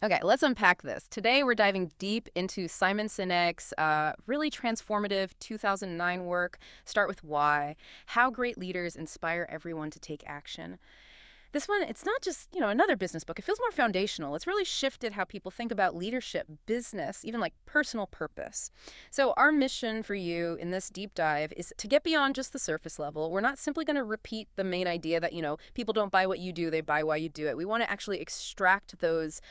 Okay, let's unpack this. Today, we're diving deep into Simon Sinek's really transformative 2009 work, Start with Why, How Great Leaders Inspire Everyone to Take Action. This one, it's not just, another business book. It feels more foundational. It's really shifted how people think about leadership, business, even like personal purpose. So our mission for you in this deep dive is to get beyond just the surface level. We're not simply going to repeat the main idea that, people don't buy what you do, they buy why you do it. We want to actually extract those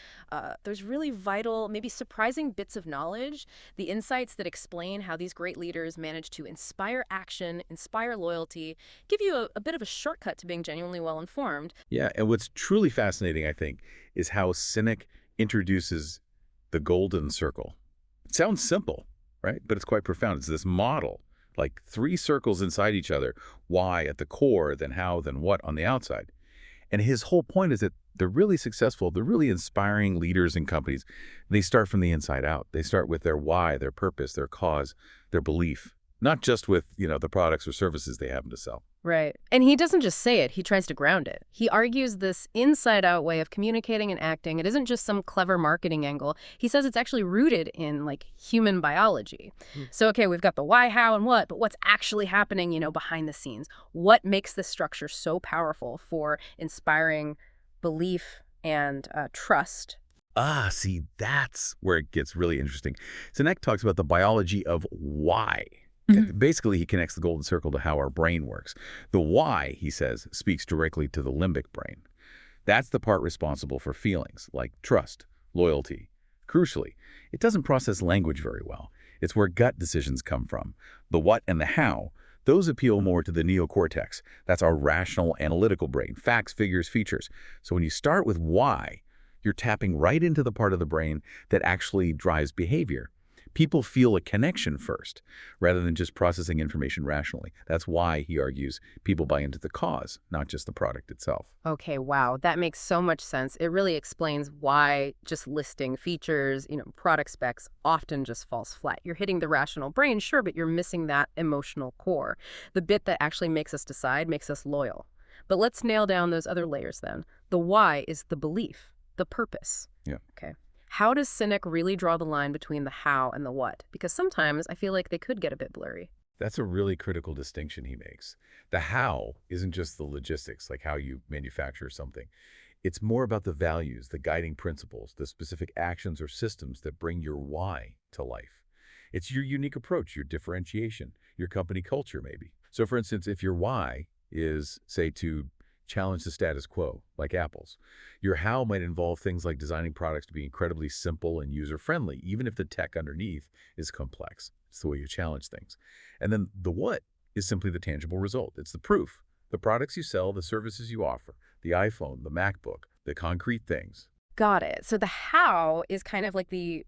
really vital, maybe surprising bits of knowledge, the insights that explain how these great leaders manage to inspire action, inspire loyalty, give you a bit of a shortcut to being genuinely well-informed. Yeah, and what's truly fascinating, I think, is how Sinek introduces the golden circle. It sounds simple, right? But it's quite profound. It's this model, like three circles inside each other, why at the core, then how, then what on the outside. And his whole point is that they're really successful, they're really inspiring leaders and companies. They start from the inside out. They start with their why, their purpose, their cause, their belief, not just with, the products or services they happen to sell. Right. And he doesn't just say it, he tries to ground it. He argues this inside-out way of communicating and acting, it isn't just some clever marketing angle. He says it's actually rooted in, human biology. So, okay, we've got the why, how, and what, but what's actually happening, behind the scenes? What makes this structure so powerful for inspiring belief and trust? See, that's where it gets really interesting. Sinek talks about the biology of why. Basically, he connects the golden circle to how our brain works. The why, he says, speaks directly to the limbic brain. That's the part responsible for feelings like trust, loyalty. Crucially, it doesn't process language very well. It's where gut decisions come from. The what and the how, those appeal more to the neocortex. That's our rational, analytical brain, facts, figures, features. So when you start with why, you're tapping right into the part of the brain that actually drives behavior. People feel a connection first, rather than just processing information rationally. That's why, he argues, people buy into the cause, not just the product itself. Okay, wow, that makes so much sense. It really explains why just listing features, product specs often just falls flat. You're hitting the rational brain, sure, but you're missing that emotional core, the bit that actually makes us decide, makes us loyal. But let's nail down those other layers then. The why is the belief, the purpose. Yeah. Okay. How does Sinek really draw the line between the how and the what? Because sometimes I feel like they could get a bit blurry. That's a really critical distinction he makes. The how isn't just the logistics, like how you manufacture something. It's more about the values, the guiding principles, the specific actions or systems that bring your why to life. It's your unique approach, your differentiation, your company culture, maybe. So, for instance, if your why is, say, to challenge the status quo, like Apple's, your how might involve things like designing products to be incredibly simple and user-friendly, even if the tech underneath is complex. It's the way you challenge things. And then the what is simply the tangible result. It's the proof. The products you sell, the services you offer, the iPhone, the MacBook, the concrete things. Got it. So the how is kind of like the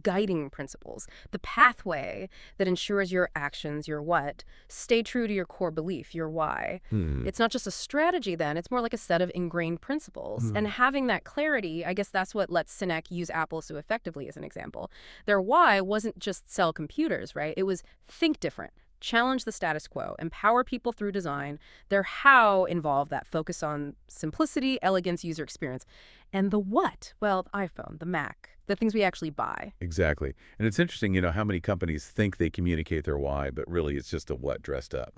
guiding principles, the pathway that ensures your actions, your what, stay true to your core belief, your why. It's not just a strategy then, it's more like a set of ingrained principles. And having that clarity, I guess that's what lets Sinek use Apple so effectively as an example. Their why wasn't just sell computers, right? It was think different, challenge the status quo, empower people through design. Their how involved that focus on simplicity, elegance, user experience. And the what? Well, the iPhone, the Mac, the things we actually buy. Exactly. And it's interesting, how many companies think they communicate their why, but really it's just a what dressed up,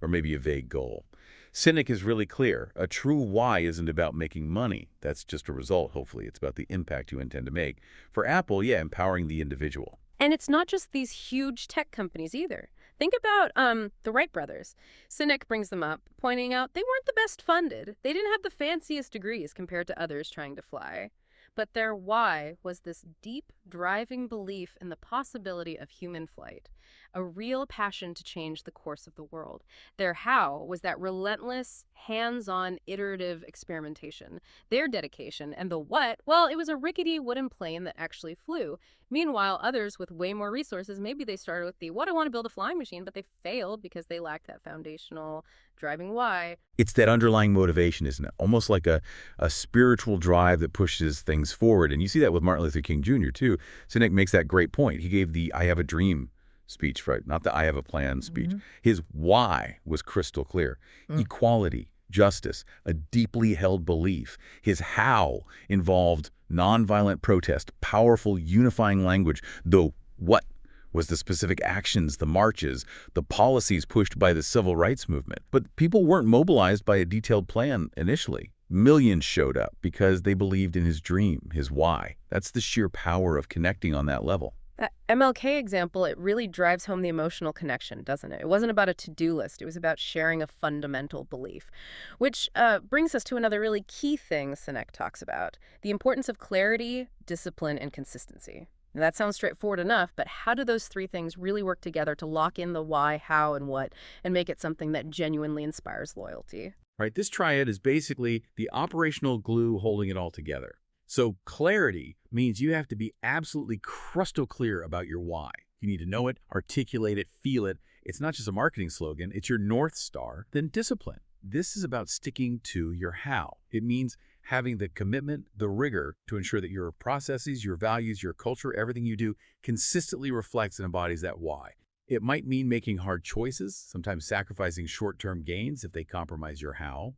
or maybe a vague goal. Sinek is really clear. A true why isn't about making money. That's just a result, hopefully. It's about the impact you intend to make. For Apple, yeah, empowering the individual. And it's not just these huge tech companies either. Think about the Wright brothers. Sinek brings them up, pointing out they weren't the best funded. They didn't have the fanciest degrees compared to others trying to fly. But their why was this deep, driving belief in the possibility of human flight, a real passion to change the course of the world. Their how was that relentless, hands-on, iterative experimentation. Their dedication. And the what, well, it was a rickety wooden plane that actually flew. Meanwhile, others with way more resources, maybe they started with the what, I want to build a flying machine, but they failed because they lacked that foundational driving why. It's that underlying motivation, isn't it? Almost like a spiritual drive that pushes things forward. And you see that with Martin Luther King Jr., too. Sinek makes that great point. He gave the I have a dream speech, right? Not the I have a plan speech. His why was crystal clear. Equality, justice, a deeply held belief. His how involved nonviolent protest, powerful unifying language, though what was the specific actions, the marches, the policies pushed by the civil rights movement. But people weren't mobilized by a detailed plan initially. Millions showed up because they believed in his dream, his why. That's the sheer power of connecting on that level. That MLK example, it really drives home the emotional connection, doesn't it? It wasn't about a to-do list. It was about sharing a fundamental belief, which brings us to another really key thing Sinek talks about, the importance of clarity, discipline, and consistency. Now, that sounds straightforward enough, but how do those three things really work together to lock in the why, how, and what, and make it something that genuinely inspires loyalty? Right? This triad is basically the operational glue holding it all together. So clarity means you have to be absolutely crystal clear about your why. You need to know it, articulate it, feel it. It's not just a marketing slogan, it's your North Star. Then discipline. This is about sticking to your how. It means having the commitment, the rigor to ensure that your processes, your values, your culture, everything you do consistently reflects and embodies that why. It might mean making hard choices, sometimes sacrificing short-term gains if they compromise your how.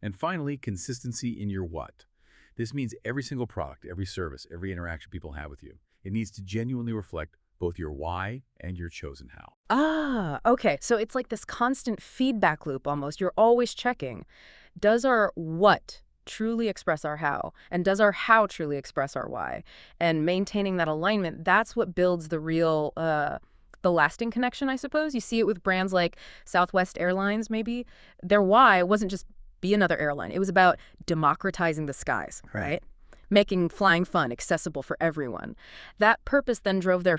And finally, consistency in your what. This means every single product, every service, every interaction people have with you. It needs to genuinely reflect both your why and your chosen how. Ah, okay. So it's like this constant feedback loop almost. You're always checking. Does our what truly express our how? And does our how truly express our why? And maintaining that alignment, that's what builds the real, the lasting connection, I suppose. You see it with brands like Southwest Airlines, maybe. Their why wasn't just be another airline. It was about democratizing the skies, right? Making flying fun, accessible for everyone. That purpose then drove their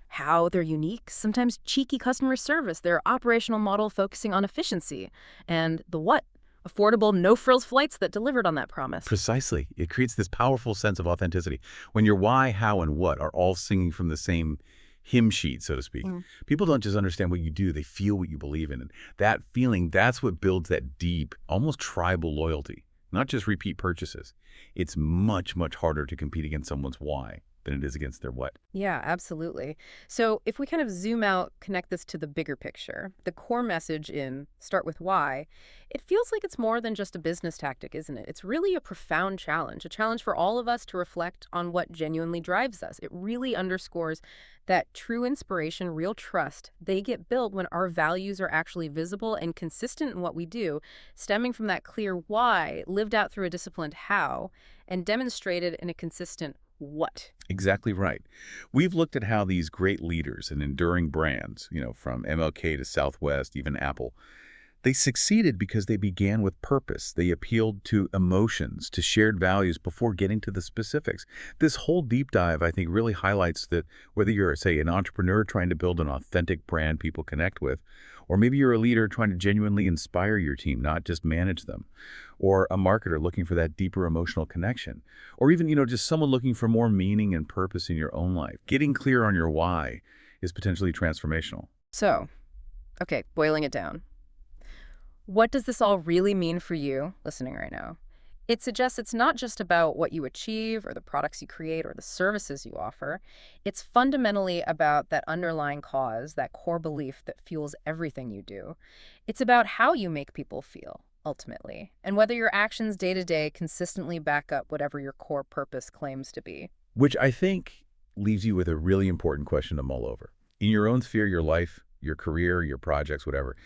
how, their unique, sometimes cheeky customer service, their operational model focusing on efficiency, and the what, affordable, no-frills flights that delivered on that promise. Precisely. It creates this powerful sense of authenticity. When your why, how, and what are all singing from the same hymn sheet, so to speak. People don't just understand what you do, they feel what you believe in. And that feeling, that's what builds that deep, almost tribal loyalty, not just repeat purchases. It's much, much harder to compete against someone's why than it is against their what. Yeah, absolutely. So if we kind of zoom out, connect this to the bigger picture, the core message in Start With Why, it feels like it's more than just a business tactic, isn't it? It's really a profound challenge, a challenge for all of us to reflect on what genuinely drives us. It really underscores that true inspiration, real trust, they get built when our values are actually visible and consistent in what we do, stemming from that clear why, lived out through a disciplined how, and demonstrated in a consistent what. Exactly right. We've looked at how these great leaders and enduring brands, from MLK to Southwest, even Apple, they succeeded because they began with purpose. They appealed to emotions, to shared values before getting to the specifics. This whole deep dive, I think, really highlights that whether you're, say, an entrepreneur trying to build an authentic brand people connect with, or maybe you're a leader trying to genuinely inspire your team, not just manage them, or a marketer looking for that deeper emotional connection, or even, just someone looking for more meaning and purpose in your own life. Getting clear on your why is potentially transformational. So, okay, boiling it down. What does this all really mean for you listening right now? It suggests it's not just about what you achieve or the products you create or the services you offer. It's fundamentally about that underlying cause, that core belief that fuels everything you do. It's about how you make people feel, ultimately, and whether your actions day to day consistently back up whatever your core purpose claims to be. Which I think leaves you with a really important question to mull over. In your own sphere, your life, your career, your projects, whatever,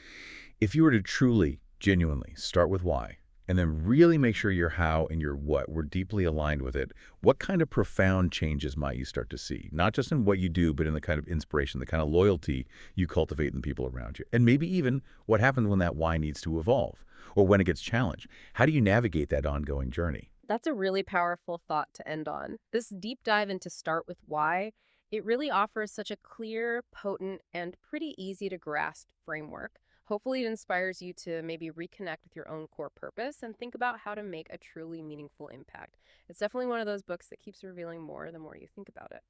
if you were to truly, genuinely start with why, and then really make sure your how and your what were deeply aligned with it, what kind of profound changes might you start to see? Not just in what you do, but in the kind of inspiration, the kind of loyalty you cultivate in the people around you. And maybe even what happens when that why needs to evolve, or when it gets challenged. How do you navigate that ongoing journey? That's a really powerful thought to end on. This deep dive into Start With Why, it really offers such a clear, potent, and pretty easy to grasp framework. Hopefully it inspires you to maybe reconnect with your own core purpose and think about how to make a truly meaningful impact. It's definitely one of those books that keeps revealing more the more you think about it.